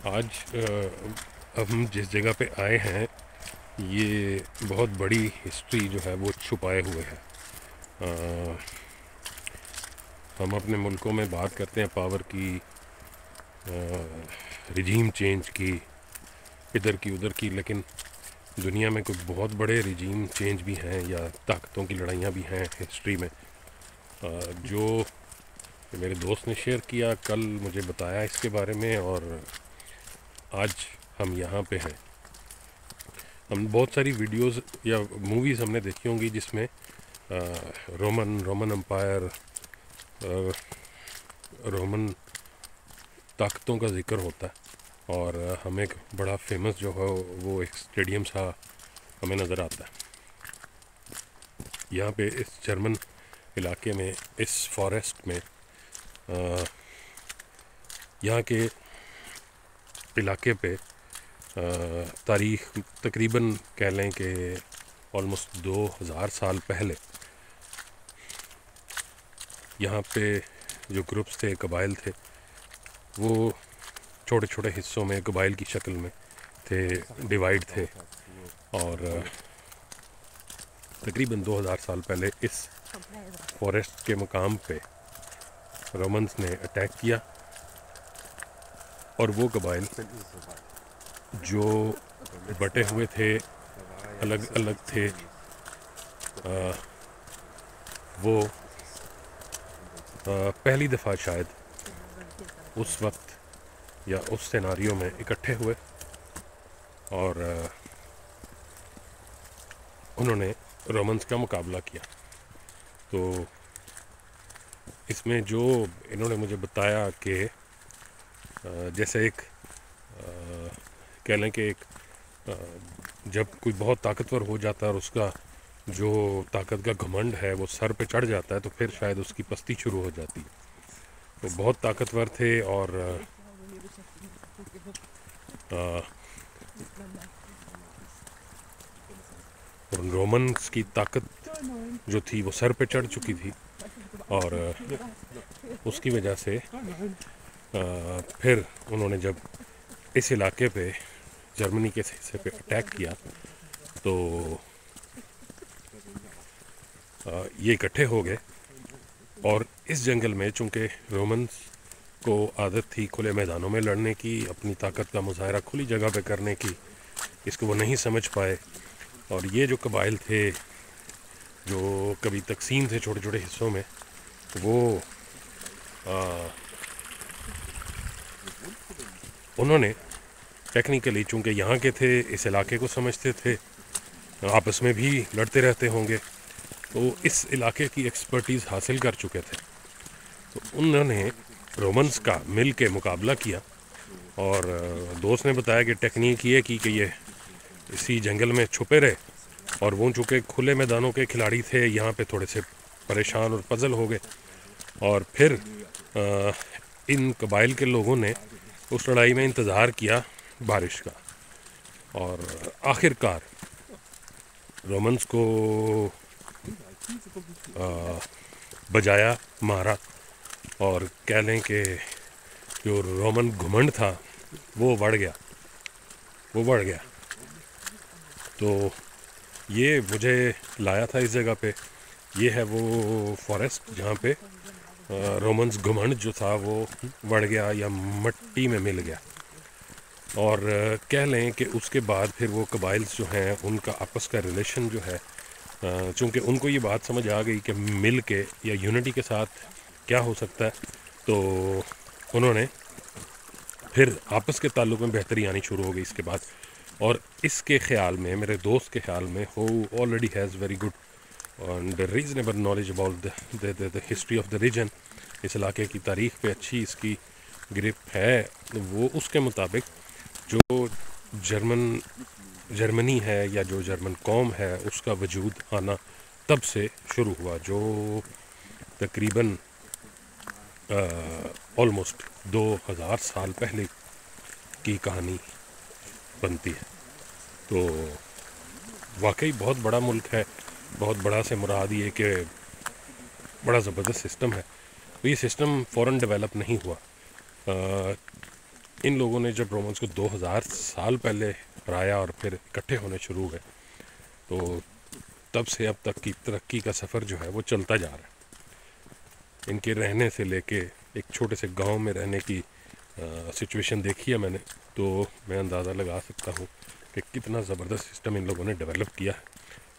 आज हम जिस जगह पे आए हैं ये बहुत बड़ी हिस्ट्री जो है वो छुपाए हुए है। अ, हम अपने मुल्कों में बात करते हैं पावर की, रिजीम चेंज की, इधर की उधर की, लेकिन दुनिया में कुछ बहुत बड़े रिजीम चेंज भी हैं या ताकतों की लड़ाइयाँ भी हैं हिस्ट्री में। जो मेरे दोस्त ने शेयर किया, कल मुझे बताया इसके बारे में, और आज हम यहाँ पे हैं। हम बहुत सारी वीडियोस या मूवीज़ हमने देखी होंगी जिसमें रोमन एम्पायर, रोमन ताकतों का जिक्र होता है, और हमें एक बड़ा फेमस जो है वो एक स्टेडियम सा हमें नज़र आता है। यहाँ पे इस जर्मन इलाके में, इस फॉरेस्ट में, यहाँ के इलाके पे तारीख तकरीबन कह लें कि ऑलमोस्ट 2000 साल पहले यहाँ पे जो ग्रुप्स थे, कबाइल थे, वो छोटे छोटे हिस्सों में कबाइल की शक्ल में थे, डिवाइड थे, और तकरीबन 2000 साल पहले इस फॉरेस्ट के मुकाम पे रोमन्स ने अटैक किया, और वो कबाइल जो बटे हुए थे, अलग अलग थे, वो पहली दफ़ा शायद उस वक्त या उस सिनारियों में इकट्ठे हुए, और उन्होंने रोमन्स का मुकाबला किया। तो इसमें जो इन्होंने मुझे बताया कि जैसे एक कह लें कि एक जब कोई बहुत ताकतवर हो जाता है और उसका जो ताकत का घमंड है वो सर पे चढ़ जाता है, तो फिर शायद उसकी पस्ती शुरू हो जाती है। तो बहुत ताकतवर थे, और रोमन्स की ताकत जो थी वो सर पे चढ़ चुकी थी, और उसकी वजह से फिर उन्होंने जब इस इलाके पे, जर्मनी के हिस्से पे अटैक किया, तो ये इकट्ठे हो गए। और इस जंगल में चूँकि रोमन्स को आदत थी खुले मैदानों में लड़ने की, अपनी ताकत का मुजाहरा खुली जगह पे करने की, इसको वो नहीं समझ पाए। और ये जो कबाइल थे जो कभी तकसीम थे छोटे छोटे हिस्सों में, वो उन्होंने टेक्निकली, चूँकि यहाँ के थे, इस इलाके को समझते थे, आपस में भी लड़ते रहते होंगे, तो इस इलाके की एक्सपर्टीज़ हासिल कर चुके थे। तो उन्होंने रोमन्स का मिल के मुकाबला किया, और दोस्त ने बताया कि टेक्निक ये की कि ये इसी जंगल में छुपे रहे, और वो चूँकि खुले मैदानों के खिलाड़ी थे, यहाँ पे थोड़े से परेशान और पजल हो गए, और फिर इन कबाइल के लोगों ने उस लड़ाई में इंतज़ार किया बारिश का, और आखिरकार रोमन्स को बजाया, मारा, और कह लें कि जो रोमन घुमंड था वो बढ़ गया। तो ये मुझे लाया था इस जगह पे। ये है वो फॉरेस्ट जहाँ पे रोमन्स घुमंड जो था वो बढ़ गया या मट्टी में मिल गया। और कह लें कि उसके बाद फिर वो कबाइल्स जो हैं उनका आपस का रिलेशन जो है, चूँकि उनको ये बात समझ आ गई कि मिल के या यूनिटी के साथ क्या हो सकता है, तो उन्होंने फिर आपस के ताल्लुक में बेहतरी आनी शुरू हो गई इसके बाद। और इसके ख्याल में, मेरे दोस्त के ख्याल में, who already has very good and reasonable knowledge about the history of the region, इस इलाके की तारीख़ पे अच्छी इसकी ग्रिप है, वो उसके मुताबिक जो जर्मनी है या जो जर्मन कौम है उसका वजूद आना तब से शुरू हुआ, जो तकरीबन ऑलमोस्ट 2000 साल पहले की कहानी बनती है। तो वाकई बहुत बड़ा मुल्क है। बहुत बड़ा से मुराद ये कि बड़ा ज़बरदस्त सिस्टम है। तो ये सिस्टम फ़ौरन डेवलप नहीं हुआ। इन लोगों ने जब रोमन्स को 2000 साल पहले हराया और फिर इकट्ठे होने शुरू हुए, तो तब से अब तक की तरक्की का सफ़र जो है वो चलता जा रहा है। इनके रहने से लेके एक छोटे से गांव में रहने की सिचुएशन देखी है मैंने, तो मैं अंदाज़ा लगा सकता हूँ कि कितना ज़बरदस्त सिस्टम इन लोगों ने डेवलप किया है।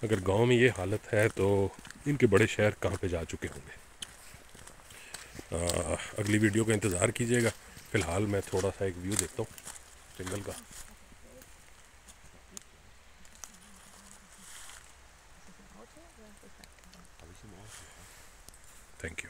अगर गांव में ये हालत है तो इनके बड़े शहर कहाँ पे जा चुके होंगे। अगली वीडियो का इंतज़ार कीजिएगा। फ़िलहाल मैं थोड़ा सा एक व्यू देखता हूँ जंगल का। Thank you.